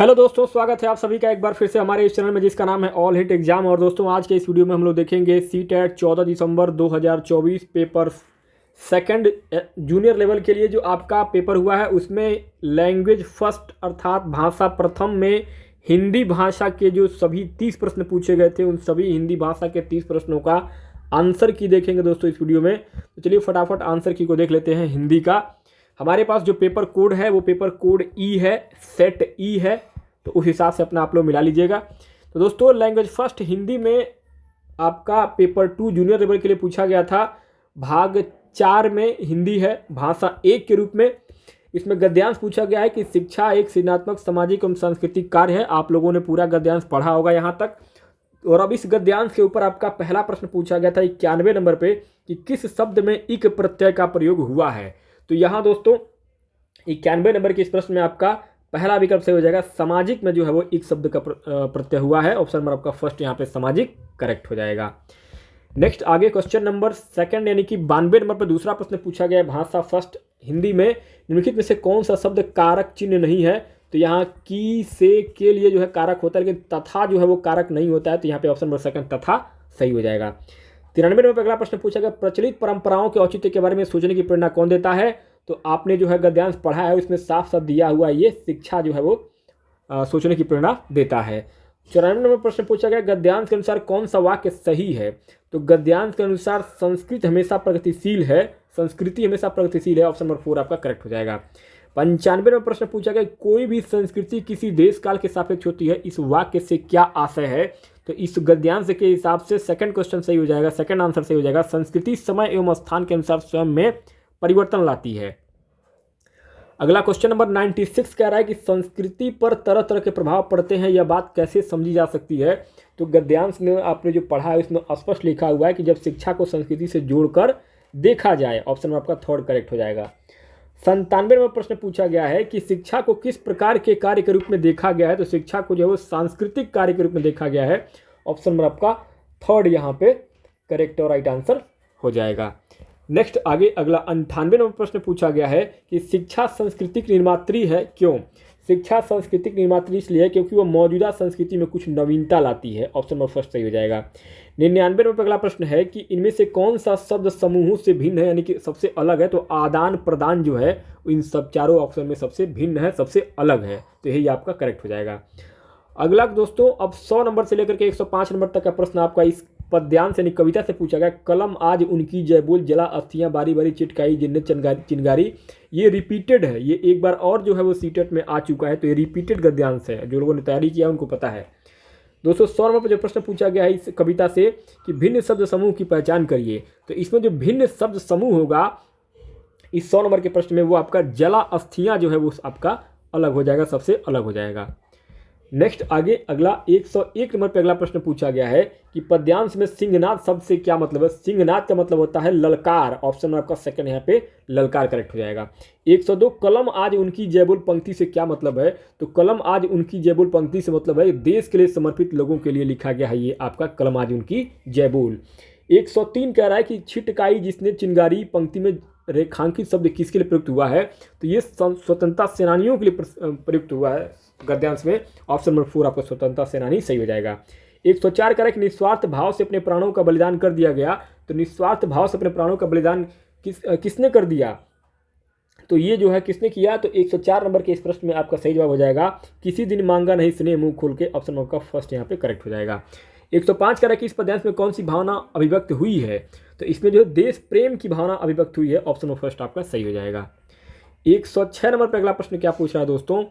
Hello दोस्तों, स्वागत है आप सभी का एक बार फिर से हमारे इस चैनल में जिसका नाम है ऑल हिट एग्जाम। और दोस्तों आज के इस वीडियो में हम लोग देखेंगे सीटेट 14 दिसंबर 2024 पेपर सेकंड जूनियर लेवल के लिए जो आपका पेपर हुआ है उसमें लैंग्वेज फर्स्ट अर्थात भाषा प्रथम में हिंदी भाषा के जो सभी 30 प्रश्न पूछे गए थे उन सभी हिंदी भाषा के 30 प्रश्नों का आंसर की देखेंगे दोस्तों इस वीडियो में। तो चलिए फटाफट आंसर की को देख लेते हैं। हिंदी का हमारे पास जो पेपर कोड है वो पेपर कोड ई है, सेट ई है, तो उस हिसाब से अपना आप लोग मिला लीजिएगा। तो दोस्तों लैंग्वेज फर्स्ट हिंदी में आपका पेपर 2 जूनियर लेवल के लिए पूछा गया था। भाग 4 में हिंदी है भाषा 1 के रूप में। इसमें गद्यांश पूछा गया है कि शिक्षा एक सृजनात्मक सामाजिक एवं सांस्कृतिक कार्य है। आप लोगों ने पूरा गद्यांश पढ़ा होगा यहाँ तक। और अब इस गद्यांश के ऊपर आपका पहला प्रश्न पूछा गया था 91 नंबर पे कि किस शब्द में इक प्रत्यय का प्रयोग हुआ है। तो यहाँ दोस्तों 91 नंबर के इस प्रश्न में आपका पहला विकल्प सही हो जाएगा। सामाजिक में जो है वो एक शब्द का प्रत्यय हुआ है। ऑप्शन नंबर आपका फर्स्ट यहाँ पे सामाजिक करेक्ट हो जाएगा। नेक्स्ट आगे क्वेश्चन नंबर सेकंड यानी कि 92 नंबर पर दूसरा प्रश्न पूछा गया है भाषा फर्स्ट हिंदी में निम्नलिखित में से कौन सा शब्द कारक चिन्ह नहीं है। तो यहाँ की से के लिए जो है कारक होता है लेकिन तथा जो है वो कारक नहीं होता है। तो यहाँ पे ऑप्शन नंबर सेकंड तथा सही हो जाएगा। 93 नंबर पर अगला प्रश्न पूछा गया प्रचलित परंपराओं के औचित्य के बारे में सोचने की प्रेरणा कौन देता है। तो आपने जो है गद्यांश पढ़ा है उसमें साफ साफ दिया हुआ ये शिक्षा जो है वो सोचने की प्रेरणा देता है। 94 नंबर प्रश्न पूछा गया गद्यांश के अनुसार कौन सा वाक्य सही है। तो गद्यांश के अनुसार संस्कृत हमेशा प्रगतिशील है, संस्कृति हमेशा प्रगतिशील है। ऑप्शन नंबर 4 आपका करेक्ट हो जाएगा। 95 नंबर प्रश्न पूछा गया कोई भी संस्कृति किसी देश काल के सापेक्ष होती है, इस वाक्य से क्या आशय है। तो इस गद्यांश के हिसाब से सेकंड क्वेश्चन सही हो जाएगा, सेकंड आंसर सही हो जाएगा। संस्कृति समय एवं स्थान के अनुसार स्वयं में परिवर्तन लाती है। अगला क्वेश्चन नंबर 96 कह रहा है कि संस्कृति पर तरह तरह के प्रभाव पड़ते हैं, यह बात कैसे समझी जा सकती है। तो गद्यांश में आपने जो पढ़ा है उसमें स्पष्ट लिखा हुआ है कि जब शिक्षा को संस्कृति से जोड़कर देखा जाए। ऑप्शन नंबर आपका थर्ड करेक्ट हो जाएगा। 97 नंबर प्रश्न पूछा गया है कि शिक्षा को किस प्रकार के कार्य के रूप में देखा गया है। तो शिक्षा को जो है वो सांस्कृतिक कार्य के रूप में देखा गया है। ऑप्शन नंबर आपका थर्ड यहाँ पे करेक्ट और राइट आंसर हो जाएगा। नेक्स्ट आगे अगला 98 नंबर प्रश्न पूछा गया है कि शिक्षा सांस्कृतिक निर्मात्री है क्यों। शिक्षा सांस्कृतिक निर्मात्री इसलिए है क्योंकि वो मौजूदा संस्कृति में कुछ नवीनता लाती है। ऑप्शन नंबर फर्स्ट सही हो जाएगा। 99 नंबर अगला प्रश्न है कि इनमें से कौन सा शब्द समूहों से भिन्न है यानी कि सबसे अलग है। तो आदान प्रदान जो है इन सब चारों ऑप्शन में सबसे भिन्न है, सबसे अलग है। तो यही आपका करेक्ट हो जाएगा। अगला दोस्तों अब 100 नंबर से लेकर के 105 नंबर तक का प्रश्न आपका इस पद्यांश यानी कविता से पूछा गया। कलम आज उनकी जय बोल, जला अस्थियां बारी बारी चिटकाई जिनने चिनगारी। ये रिपीटेड है, ये एक बार और जो है वो सीटेट में आ चुका है। तो ये रिपीटेड गद्यांश है, जो लोगों ने तैयारी किया उनको पता है। दोस्तों 100 नंबर पर जो प्रश्न पूछा गया है इस कविता से कि भिन्न शब्द समूह की पहचान करिए। तो इसमें जो भिन्न शब्द समूह होगा इस 100 नंबर के प्रश्न में वो आपका जला अस्थियां जो है वो आपका अलग हो जाएगा, सबसे अलग हो जाएगा। नेक्स्ट आगे अगला 101 नंबर पे अगला प्रश्न पूछा गया है कि पद्यांश में सिंहनाद शब्द से क्या मतलब है। सिंहनाद का मतलब होता है ललकार। ऑप्शन नंबर आपका सेकंड यहाँ पे ललकार करेक्ट हो जाएगा। 102 कलम आज उनकी जयबोल पंक्ति से क्या मतलब है। तो कलम आज उनकी जयबोल पंक्ति से मतलब है देश के लिए समर्पित लोगों के लिए लिखा गया है ये आपका कलम आज उनकी जयबोल। 103 कह रहा है कि छिटकाई जिसने चिनगारी पंक्ति में रेखांकित शब्द किसके लिए प्रयुक्त हुआ है। तो ये स्वतंत्रता सेनानियों के लिए प्रयुक्त हुआ है गद्यांश में। ऑप्शन नंबर 4 आपका स्वतंत्रता सेनानी सही हो जाएगा। 104 कह रहा है कि निस्वार्थ भाव से अपने प्राणों का बलिदान कर दिया गया। तो निस्वार्थ भाव से अपने प्राणों का बलिदान किसने कर दिया। तो ये जो है किसने किया। तो 104 नंबर के इस प्रश्न में आपका सही जवाब हो जाएगा किसी दिन मांगा नहीं स्नेह मुंह खोल के। ऑप्शन नंबर का फर्स्ट यहाँ पे करेक्ट हो जाएगा। 105 कह रहा है कि इस पद्यांश में कौन सी भावना अभिव्यक्त हुई है। तो इसमें जो देश प्रेम की भावना अभिव्यक्त हुई है। ऑप्शन नंबर फर्स्ट आपका सही हो जाएगा। 106 नंबर पर अगला प्रश्न क्या पूछ रहा है दोस्तों।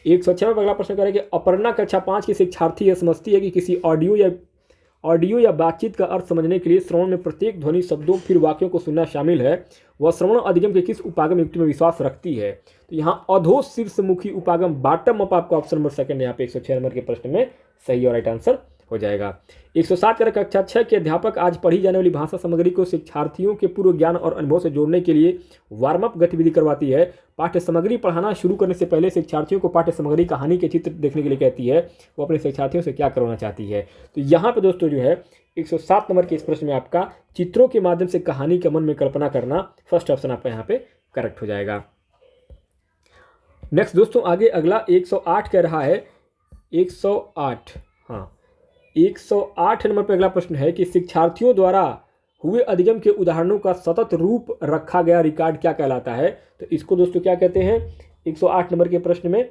106 नंबर पर अगला प्रश्न कह रहा है कि अपर्णा कक्षा 5 की शिक्षार्थी यह समझती है कि किसी ऑडियो या बातचीत का अर्थ समझने के लिए श्रवण में प्रत्येक ध्वनि शब्दों फिर वाक्यों को सुनना शामिल है। वह श्रवण अधिगम के किस उपागम युक्ति में विश्वास रखती है। तो यहाँ अधो शीर्षमुखी उपागम बॉटम अप आपका ऑप्शन नंबर सेकंड यहाँ पे 106 नंबर के प्रश्न में सही और राइट आंसर हो जाएगा। 107 का कक्षा 6 के अध्यापक आज पढ़ी जाने वाली भाषा सामग्री को शिक्षार्थियों के पूर्व ज्ञान और अनुभव से जोड़ने के लिए वार्म अप गतिविधि करवाती है। पाठ्य सामग्री पढ़ाना शुरू करने से पहले शिक्षार्थियों को पाठ्य सामग्री कहानी के चित्र देखने के लिए कहती है। वो अपने शिक्षार्थियों से क्या करवाना चाहती है। तो यहाँ पे दोस्तों जो है 107 नंबर के इस प्रश्न में आपका चित्रों के माध्यम से कहानी का मन में कल्पना करना फर्स्ट ऑप्शन आपका यहाँ पे करेक्ट हो जाएगा। नेक्स्ट दोस्तों आगे अगला 108 कह रहा है 108, हाँ 108 नंबर पर अगला प्रश्न है कि शिक्षार्थियों द्वारा हुए अधिगम के उदाहरणों का सतत रूप रखा गया रिकॉर्ड क्या कहलाता है? तो इसको दोस्तों क्या कहते हैं 108 नंबर के प्रश्न में?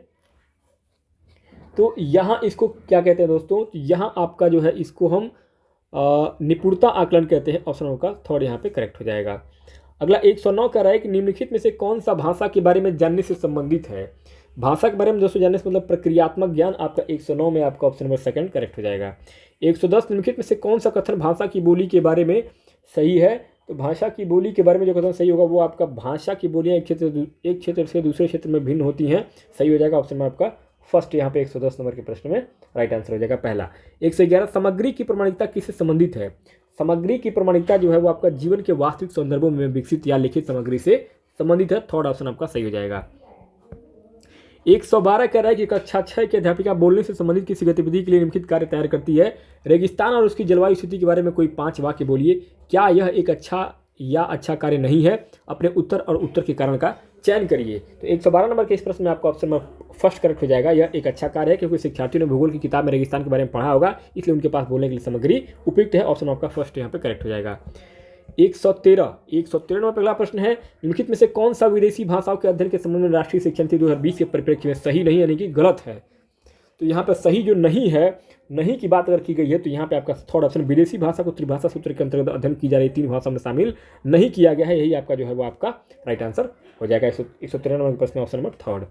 तो यहाँ इसको क्या कहते हैं दोस्तों? तो यहाँ आपका जो है इसको हम निपुणता आकलन कहते हैं। ऑप्शन का थर्ड यहाँ पे करेक्ट हो जाएगा। अगला 109 कह रहा है कि निम्नलिखित में से कौन सा भाषा के बारे में जानने से संबंधित है? भाषा के बारे में दोस्तों जानने से मतलब प्रक्रियात्मक ज्ञान। आपका 109 में आपका ऑप्शन नंबर सेकंड करेक्ट हो जाएगा। 110 निम्नलिखित में से कौन सा कथन भाषा की बोली के बारे में सही है? तो भाषा की बोली के बारे में जो कथन सही होगा वो आपका भाषा की बोलियाँ एक क्षेत्र से दूसरे क्षेत्र में भिन्न होती हैं, सही हो जाएगा ऑप्शन में आपका फर्स्ट यहाँ पे 110 नंबर के प्रश्न में राइट आंसर हो जाएगा पहला। 111 सामग्री की प्रमाणिकता किससे संबंधित है? सामग्री की प्रमाणिकता जो है वो आपका जीवन के वास्तविक संदर्भों में विकसित या लिखित सामग्री से संबंधित है, थर्ड ऑप्शन आपका सही हो जाएगा। 112 कह रहा है कि कक्षा 6 की अध्यापिका बोलने से संबंधित किसी गतिविधि के लिए निम्नलिखित कार्य तैयार करती है। रेगिस्तान और उसकी जलवायु स्थिति के बारे में कोई 5 वाक्य बोलिए। क्या यह एक अच्छा या अच्छा कार्य नहीं है? अपने उत्तर और उत्तर के कारण का चयन करिए। तो 112 नंबर के इस प्रश्न में आपका ऑप्शन में फर्स्ट करेक्ट हो जाएगा। यह एक अच्छा कार्य है क्योंकि शिक्षार्थियों ने भूगोल की किताब में रेगिस्तान के बारे में पढ़ा होगा, इसलिए उनके पास बोलने के लिए सामग्री उपयुक्त है। ऑप्शन आपका फर्स्ट यहाँ पे करेक्ट हो जाएगा। 113 नंबर पहला प्रश्न है निम्नलिखित में से कौन सा विदेशी भाषाओं के अध्ययन के संबंध में राष्ट्रीय शिक्षा नीति 2020 के परिप्रेक्ष्य में सही नहीं यानी कि गलत है? तो यहाँ पर सही जो नहीं है, नहीं की बात अगर की गई है तो यहाँ पे आपका थर्ड ऑप्शन विदेशी भाषा को त्रिभाषा सूत्र के अंतर्गत अध्ययन की जा रही 3 भाषाओं में शामिल नहीं किया गया है, यही आपका जो है वो आपका राइट आंसर हो जाएगा। 113 नंबर प्रश्न ऑप्शन नंबर थर्ड।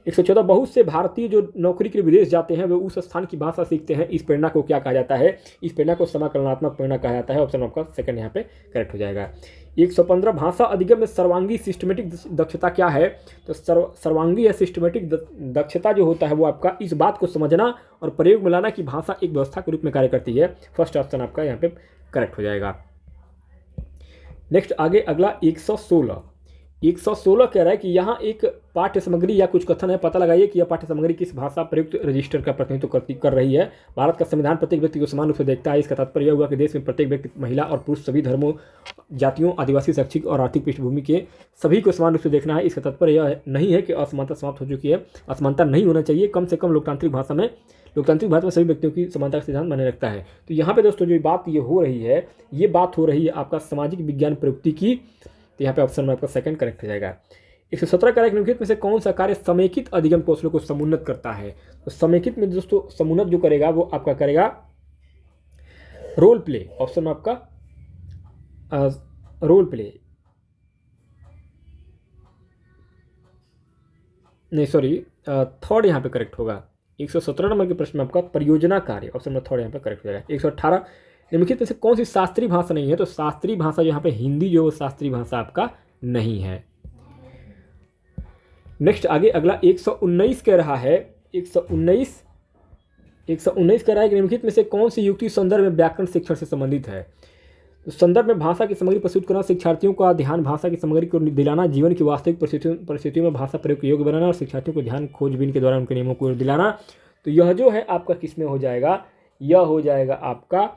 114 बहुत से भारतीय जो नौकरी के लिए विदेश जाते हैं वे उस स्थान की भाषा सीखते हैं, इस प्रेरणा को क्या कहा जाता है? इस प्रेरणा को समाकलनात्मक प्रेरणा कहा जाता है। ऑप्शन आपका सेकंड यहाँ पे करेक्ट हो जाएगा। 115 भाषा अधिगम में सर्वांगी सिस्टमेटिक दक्षता क्या है? तो सर्वांगी या सिस्टमेटिक दक्षता जो होता है वो आपका इस बात को समझना और प्रयोग में लाना कि भाषा एक व्यवस्था के रूप में कार्य करती है। फर्स्ट ऑप्शन आपका यहाँ पे करेक्ट हो जाएगा। नेक्स्ट आगे अगला 116 कह रहा है कि यहाँ एक पाठ्य सामग्री या कुछ कथन है, पता लगाइए कि यह पाठ्य सामग्री किस भाषा प्रयुक्त रजिस्टर का प्रतिनिधित्व कर रही है। भारत का संविधान प्रत्येक व्यक्ति को समान रूप से देखता है। इसका तात्पर्य यह हुआ कि देश में प्रत्येक व्यक्ति, महिला और पुरुष, सभी धर्मों, जातियों, आदिवासी, शैक्षिक और आर्थिक पृष्ठभूमि के सभी को समान रूप से देखना है। इसका तात्पर्य यह नहीं है कि असमानता समाप्त हो चुकी है, असमानता नहीं होना चाहिए। कम से कम लोकतांत्रिक भारत में सभी व्यक्तियों की समानता का सिद्धांत माने रखता है। तो यहाँ पे दोस्तों जो बात ये हो रही है, ये बात हो रही है आपका सामाजिक विज्ञान प्रयुक्ति की। तो यहाँ पे ऑप्शन में आपका सेकंड करेक्ट हो जाएगा। 117 कार्य निम्नलिखित में से कौन सा कार्य समेकित अधिगम कौशलों को समुन्नत करता है? तो समेकित में दोस्तों समुन्नत जो करेगा वो आपका करेगा रोल प्ले। ऑप्शन में आपका रोल प्ले नहीं, सॉरी थर्ड यहाँ पे करेक्ट होगा। 117 नंबर के प्रश्न में आपका परियोजना कार्य, ऑप्शन में थर्ड यहाँ पे करेक्ट हो जाएगा। 118 निम्नलिखित में से कौन सी शास्त्रीय भाषा नहीं है? तो शास्त्रीय भाषा यहाँ पे हिंदी जो शास्त्रीय भाषा आपका नहीं है। नेक्स्ट आगे अगला 119 कह रहा है 119 कह रहा है कि निम्नलिखित में से कौन सी युक्ति संदर्भ में व्याकरण शिक्षण से संबंधित है? तो संदर्भ में भाषा की सामग्री प्रस्तुत करना, शिक्षार्थियों का ध्यान भाषा की सामग्री को दिलाना, जीवन की वास्तविक परिस्थितियों में भाषा प्रयोग योग्य बनाना और शिक्षार्थियों को ध्यान खोजबीन के दौरान उनके नियमों को दिलाना। तो यह जो है आपका किसमें हो जाएगा? यह हो जाएगा आपका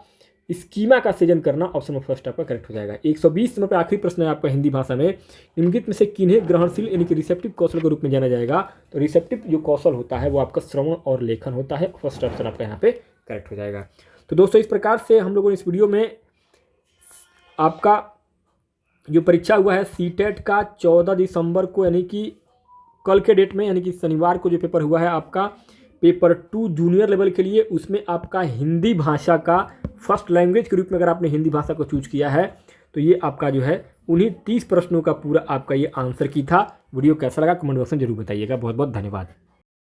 स्कीमा का सृजन करना। ऑप्शन में फर्स्ट आपका करेक्ट हो जाएगा। 120 नंबर पर आखिरी प्रश्न है आपका हिंदी भाषा में निम्नलिखित में से किन्हें ग्रहणशील यानी कि रिसेप्टिव कौशल के रूप में जाना जाएगा? तो रिसेप्टिव जो कौशल होता है वो आपका श्रवण और लेखन होता है। फर्स्ट ऑप्शन आपका यहाँ पे करेक्ट हो जाएगा। तो दोस्तों इस प्रकार से हम लोगों ने इस वीडियो में आपका जो परीक्षा हुआ है सीटेट का 14 दिसंबर को यानी कि कल के डेट में यानी कि शनिवार को जो पेपर हुआ है आपका पेपर 2 जूनियर लेवल के लिए, उसमें आपका हिंदी भाषा का फर्स्ट लैंग्वेज के रूप में अगर आपने हिंदी भाषा को चूज किया है तो ये आपका जो है उन्हीं 30 प्रश्नों का पूरा आपका ये आंसर की था। वीडियो कैसा लगा कमेंट बॉक्स में जरूर बताइएगा। बहुत बहुत धन्यवाद।